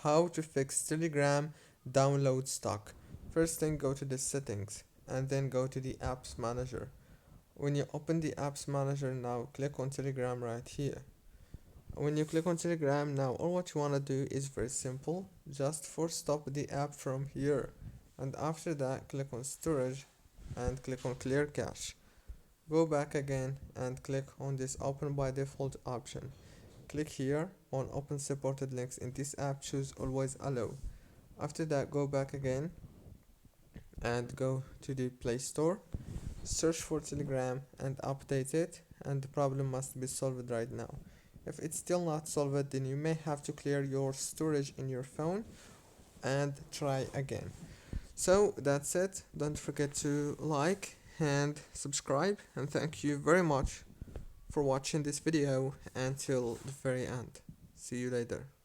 how to fix Telegram download stuck. First thing, go to the settings and then go to the apps manager. When you open the apps manager, now click on Telegram right here. When you click on Telegram now, all what you want to do is very simple. Just force stop the app from here, and after that click on storage and click on clear cache. Go back again and click on this open by default option. Click here on open supported links in this app, choose always allow. After that, go back again and go to the Play Store, search for Telegram and update it, and the problem must be solved right now. If it's still not solved, then you may have to clear your storage in your phone and try again. So that's it. Don't forget to like and subscribe, and thank you very much for watching this video until the very end. See you later.